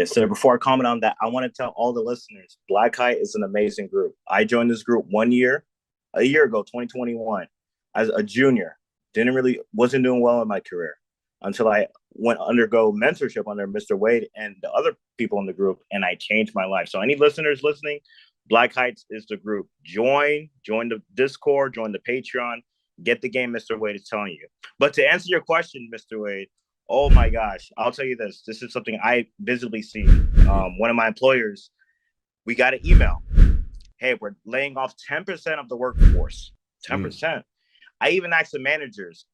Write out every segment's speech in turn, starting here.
Yes, sir. Before I comment on that, I want to tell all the listeners, Black Kite is an amazing group. I joined this group a year ago, 2021, as a junior. Wasn't doing well in my career until I went undergo mentorship under Mr. Wade and the other people in the group, and I changed my life. So any listeners listening, Black Heights is the group. Join the Discord, join the Patreon, get the game Mr. Wade is telling you. But to answer your question, Mr. Wade, oh my gosh, I'll tell you this. This is something I visibly see. One of my employers, we got an email. Hey, we're laying off 10% of the workforce. 10%. I even asked the managers,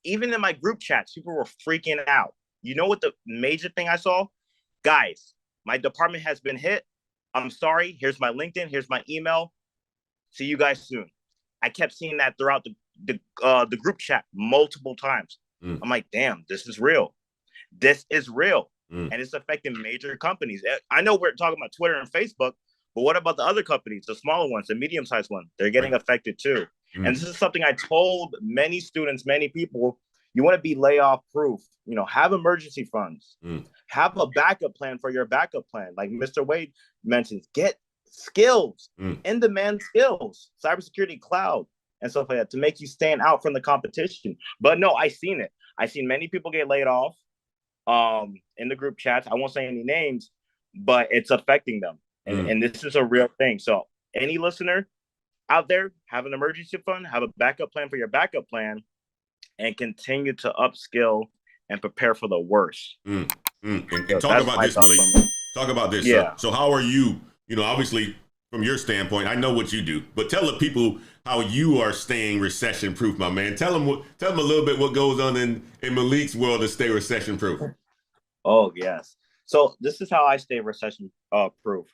even in my group chats, people were freaking out. You know what the major thing I saw? Guys, my department has been hit. I'm sorry. Here's my LinkedIn. Here's my email. See you guys soon. I kept seeing that throughout the group chat multiple times. I'm like, damn, this is real. This is real. And it's affecting major companies. I know we're talking about Twitter and Facebook, but what about the other companies, the smaller ones, the medium-sized ones? They're getting affected too. And this is something I told many students, many people, you want to be layoff proof, have emergency funds, have a backup plan for your backup plan. Like Mr. Wade mentions, get skills, in-demand skills, cybersecurity, cloud, and stuff like that to make you stand out from the competition. But no, I seen it. I seen many people get laid off in the group chats. I won't say any names, but it's affecting them. And this is a real thing. So any listener out there, have an emergency fund, have a backup plan for your backup plan, and continue to upskill and prepare for the worst. And talk about this, Malik. Talk about this. Yeah. So how are you, obviously from your standpoint, I know what you do, but tell the people how you are staying recession proof, my man. Tell them a little bit what goes on in Malik's world to stay recession proof. Oh, yes. So this is how I stay recession proof.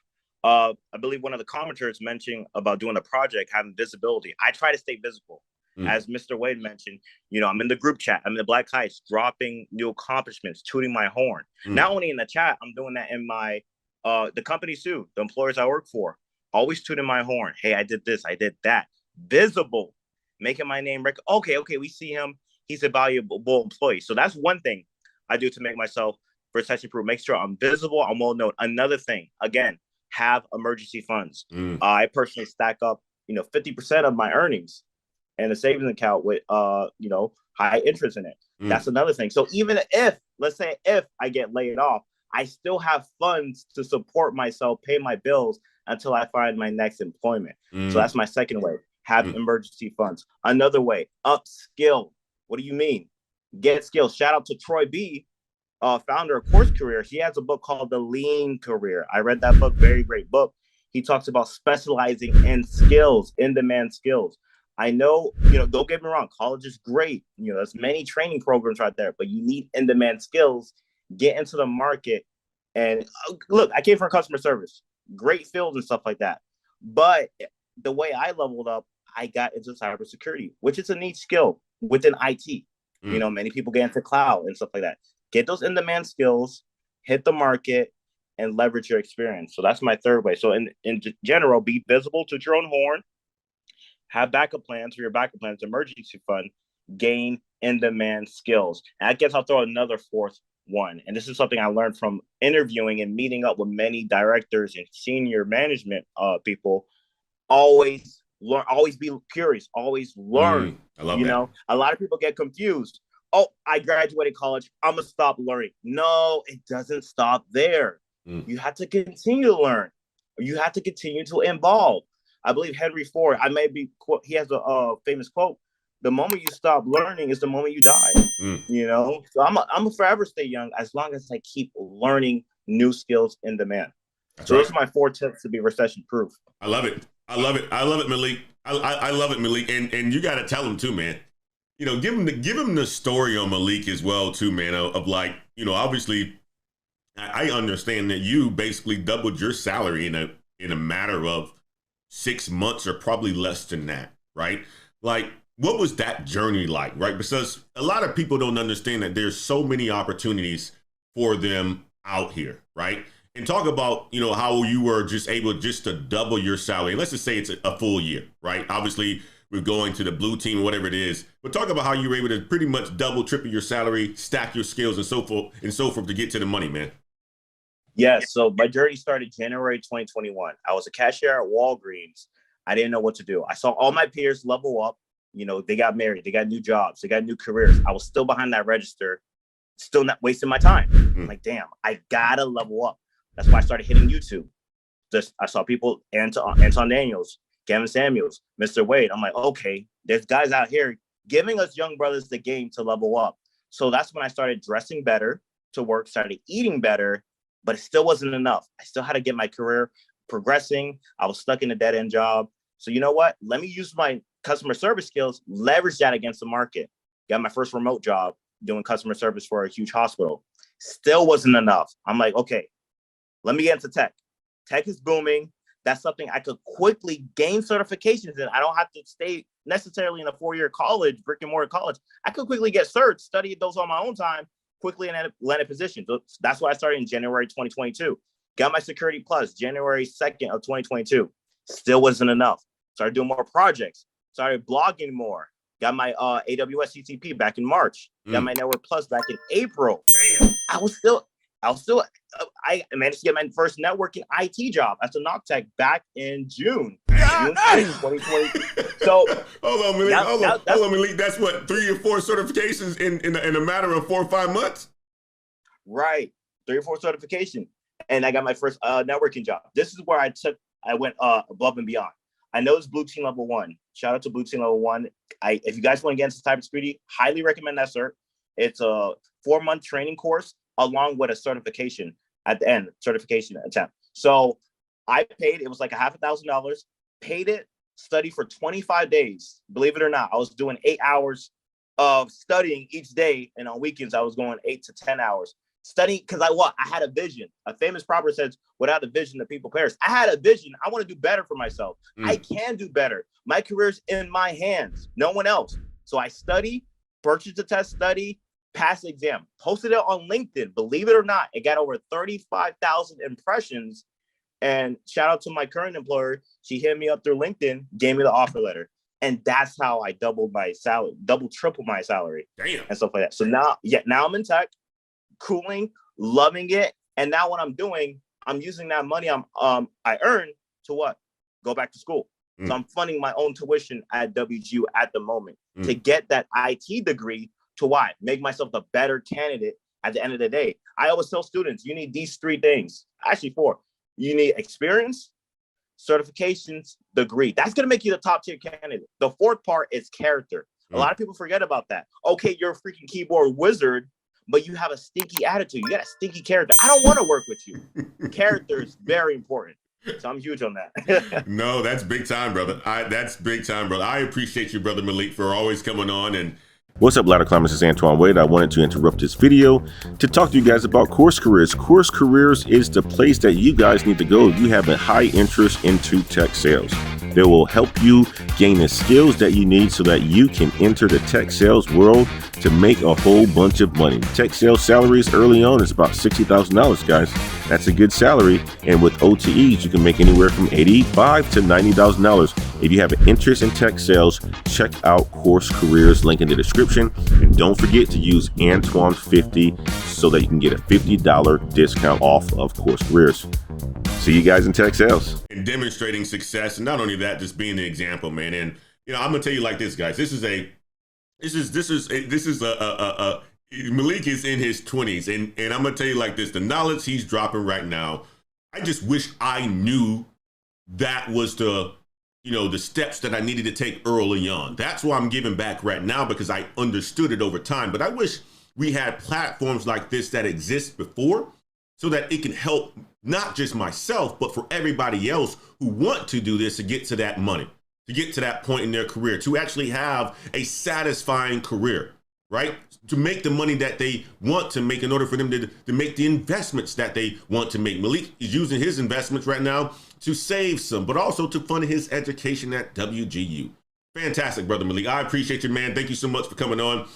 I believe one of the commenters mentioned about doing a project, having visibility. I try to stay visible. As Mr. Wade mentioned, I'm in the group chat. I'm in the Black Heights, dropping new accomplishments, tooting my horn. Not only in the chat, I'm doing that in my the companies too, the employers I work for. Always tooting my horn. Hey, I did this, I did that. Visible, making my name okay, we see him. He's a valuable employee. So that's one thing I do to make myself recession proof. Make sure I'm visible, I'm well known. Another thing, again, have emergency funds. I personally stack up, 50% of my earnings and a savings account with, high interest in it. That's another thing. So even let's say if I get laid off, I still have funds to support myself, pay my bills until I find my next employment. So that's my second way. Have emergency funds. Another way, upskill. What do you mean? Get skills. Shout out to Troy B, founder of Course Career. He has a book called The Lean Career. I read that book, very great book. He talks about specializing in skills, in-demand skills. I know, don't get me wrong, college is great. There's many training programs right there, but you need in-demand skills. Get into the market. And look, I came from customer service, great field and stuff like that. But the way I leveled up, I got into cybersecurity, which is a niche skill within IT. Many people get into cloud and stuff like that. Get those in-demand skills, hit the market, and leverage your experience. So that's my third way. So in general, be visible to your own horn, have backup plans for your backup plans, emergency fund, gain in-demand skills. And I guess I'll throw another fourth one. And this is something I learned from interviewing and meeting up with many directors and senior management people. Always learn, always be curious, always learn. I love that. A lot of people get confused. Oh, I graduated college, I'm gonna stop learning. No, it doesn't stop there. You have to continue to learn. You have to continue to evolve. I believe Henry Ford, he has a famous quote: the moment you stop learning is the moment you die. So I'm a forever stay young as long as I keep learning new skills in demand. So those are my 4 tips to be recession proof. I love it, Malik. I love it, Malik. And you got to tell them too, man. Give him the story on Malik as well too, man. Of like, obviously, I understand that you basically doubled your salary in a matter of 6 months or probably less than that, right? Like, what was that journey like, right? Because a lot of people don't understand that there's so many opportunities for them out here, right? And talk about, how you were just able just to double your salary. Let's just say it's a full year, right? Obviously, we're going to the blue team, whatever it is. But talk about how you were able to pretty much double, triple your salary, stack your skills and so forth to get to the money, man. Yes. So my journey started January 2021. I was a cashier at Walgreens. I didn't know what to do. I saw all my peers level up. You know, they got married, they got new jobs, they got new careers. I was still behind that register, still not wasting my time. I'm like, damn, I gotta level up. That's why I started hitting YouTube. I saw people, Anton Daniels, Kevin Samuels, Mr. Wade. I'm like, okay, there's guys out here giving us young brothers the game to level up. So that's when I started dressing better to work, started eating better, but it still wasn't enough. I still had to get my career progressing. I was stuck in a dead end job. So you know what? Let me use my customer service skills, leverage that against the market. Got my first remote job doing customer service for a huge hospital. Still wasn't enough. I'm like, okay, let me get into tech. Tech is booming. That's something I could quickly gain certifications in. I don't have to stay necessarily in a 4-year college, brick and mortar college. I could quickly get certs, study those on my own time, quickly and land a position. So that's why I started in January 2022. Got my Security Plus January 2nd of 2022. Still wasn't enough. Started doing more projects. Started blogging more. Got my AWS CTP back in March. Got my Network Plus back in April. Damn. I managed to get my first networking IT job as a knock tech back in June. Damn. June 2020. So hold on, Malik. That's what, 3 or 4 certifications in a matter of 4 or 5 months? Right. 3 or 4 certification. And I got my first networking job. This is where I went above and beyond. I know it's Blue Team Level 1. Shout out to Blue Team Level 1. If you guys want to get into cybersecurity, highly recommend that cert. It's a 4-month training course along with a certification at the end, certification attempt. So I paid, it was like $5,000, paid it, studied for 25 days. Believe it or not, I was doing 8 hours of studying each day. And on weekends, I was going 8 to 10 hours. Studying because I had a vision. A famous proverb says, without a vision, the people perish. I had a vision. I want to do better for myself. I can do better. My career's in my hands, no one else. So I study, purchased the test, study, passed the exam, posted it on LinkedIn. Believe it or not, it got over 35,000 impressions. And shout out to my current employer. She hit me up through LinkedIn, gave me the offer letter. And that's how I doubled my salary, triple my salary. Damn. And stuff like that. So now I'm in tech, cooling, loving it. And now what I'm doing, I'm using that money I earn to what? Go back to school. So I'm funding my own tuition at WGU at the moment to get that IT degree to why? Make myself a better candidate at the end of the day. I always tell students, you need these 3 things, actually 4. You need experience, certifications, degree. That's going to make you the top tier candidate. The 4th part is character. A lot of people forget about that. Okay, you're a freaking keyboard wizard, but you have a stinky attitude. You got a stinky character. I don't want to work with you. Character is very important. So I'm huge on that. No, that's big time, brother. That's big time, brother. I appreciate you, brother Malik, for always coming on. And what's up, Ladder Climbers? This is Antoine Wade. I wanted to interrupt this video to talk to you guys about Course Careers. Course Careers is the place that you guys need to go if you have a high interest into tech sales. They will help you gain the skills that you need so that you can enter the tech sales world to make a whole bunch of money. Tech sales salaries early on is about $60,000, guys. That's a good salary. And with OTEs, you can make anywhere from $85,000 to $90,000. If you have an interest in tech sales, check out Course Careers, link in the description. And don't forget to use Antoine50 so that you can get a $50 discount off of Course Careers. See you guys in tech sales. And demonstrating success, and not only that, just being the example, man. And I'm gonna tell you like this, guys. Malik is in his 20s, and I'm gonna tell you like this: the knowledge he's dropping right now, I just wish I knew that was the steps that I needed to take early on. That's why I'm giving back right now, because I understood it over time. But I wish we had platforms like this that exist before, so that it can help not just myself, but for everybody else who want to do this to get to that money, to get to that point in their career, to actually have a satisfying career, right? To make the money that they want to make in order for them to make the investments that they want to make. Malik is using his investments right now to save some, but also to fund his education at WGU. Fantastic, brother Malik. I appreciate you, man. Thank you so much for coming on.